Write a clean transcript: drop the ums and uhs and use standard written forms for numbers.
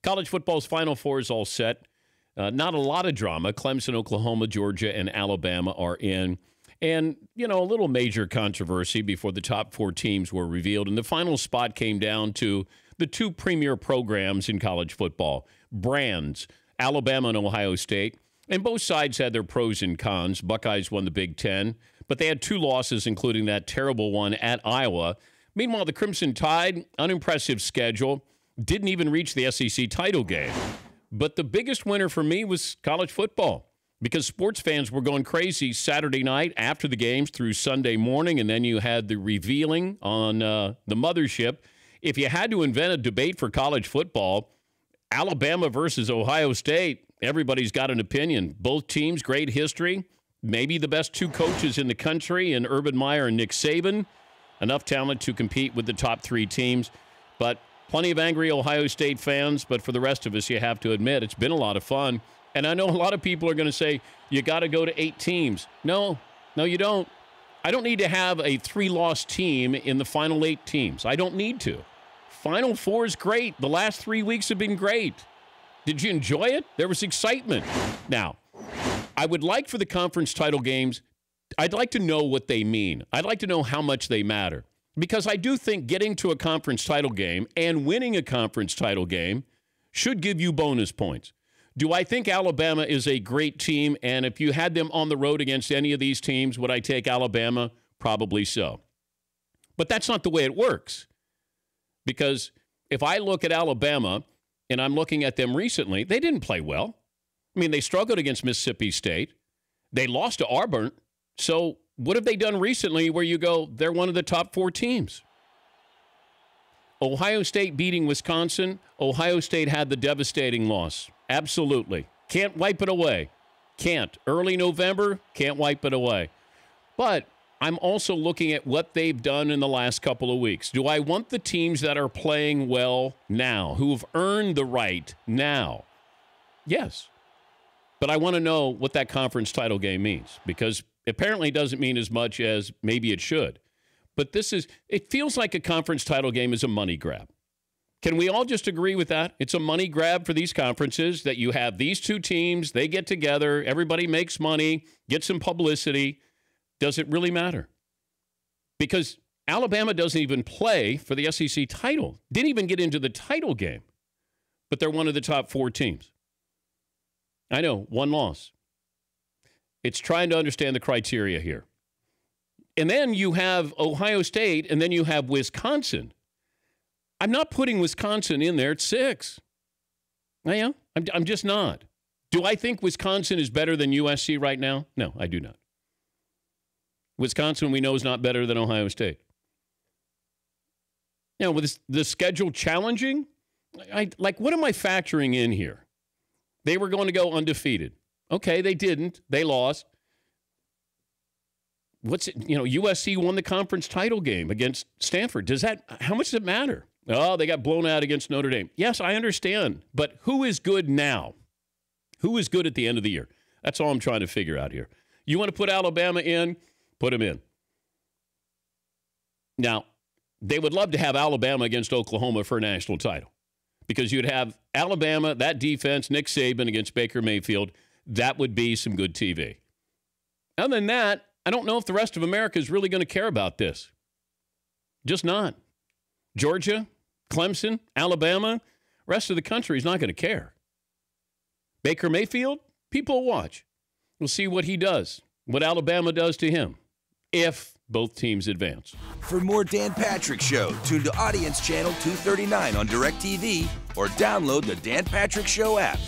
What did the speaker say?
College football's Final Four is all set. Not a lot of drama. Clemson, Oklahoma, Georgia, and Alabama are in. And, a little major controversy before the top 4 teams were revealed. And the final spot came down to the 2 premier programs in college football. Brands, Alabama and Ohio State. And both sides had their pros and cons. Buckeyes won the Big Ten, but they had 2 losses, including that terrible one at Iowa. Meanwhile, the Crimson Tide, unimpressive schedule, didn't even reach the SEC title game. But the biggest winner for me was college football, because sports fans were going crazy Saturday night after the games through Sunday morning, and then you had the revealing on the mothership. If you had to invent a debate for college football, Alabama versus Ohio State, everybody's got an opinion. Both teams, great history, maybe the best 2 coaches in the country in Urban Meyer and Nick Saban. Enough talent to compete with the top 3 teams, but plenty of angry Ohio State fans. But for the rest of us, you have to admit, it's been a lot of fun. And I know a lot of people are going to say, you got to go to 8 teams. No, you don't. I don't need to have a 3-loss team in the final 8 teams. I don't need to. Final Four is great. The last 3 weeks have been great. Did you enjoy it? There was excitement. Now, I would like for the conference title games, I'd like to know what they mean. I'd like to know how much they matter. Because I do think getting to a conference title game and winning a conference title game should give you bonus points. Do I think Alabama is a great team? And if you had them on the road against any of these teams, would I take Alabama? Probably so. But that's not the way it works. Because if I look at Alabama and I'm looking at them recently, they didn't play well. I mean, they struggled against Mississippi State. They lost to Auburn. So what have they done recently where you go, they're one of the top 4 teams? Ohio State beating Wisconsin. Ohio State had the devastating loss. Absolutely. Can't wipe it away. Can't. Early November, can't wipe it away. But I'm also looking at what they've done in the last couple of weeks. Do I want the teams that are playing well now, who have earned the right now? Yes. But I want to know what that conference title game means, because apparently it doesn't mean as much as maybe it should. But it feels like a conference title game is a money grab. Can we all just agree with that? It's a money grab for these conferences, that you have these 2 teams, they get together, everybody makes money, get some publicity. Does it really matter? Because Alabama doesn't even play for the SEC title, didn't even get into the title game, but they're one of the top 4 teams. I know, 1 loss. It's trying to understand the criteria here. And then you have Ohio State, and then you have Wisconsin. I'm not putting Wisconsin in there at 6. I am. I'm just not. Do I think Wisconsin is better than USC right now? No, I do not. Wisconsin, we know, is not better than Ohio State. Now, with the schedule challenging, what am I factoring in here? They were going to go undefeated. Okay, they didn't. They lost. USC won the conference title game against Stanford. How much does it matter? Oh, they got blown out against Notre Dame. Yes, I understand. But who is good now? Who is good at the end of the year? That's all I'm trying to figure out here. You want to put Alabama in? Put them in. Now, they would love to have Alabama against Oklahoma for a national title, because you'd have Alabama, that defense, Nick Saban against Baker Mayfield. That would be some good TV. Other than that, I don't know if the rest of America is really going to care about this. Just not. Georgia, Clemson, Alabama, rest of the country is not going to care. Baker Mayfield, people will watch. We'll see what he does, what Alabama does to him, if both teams advance. For more Dan Patrick Show, tune to Audience Channel 239 on DirecTV or download the Dan Patrick Show app.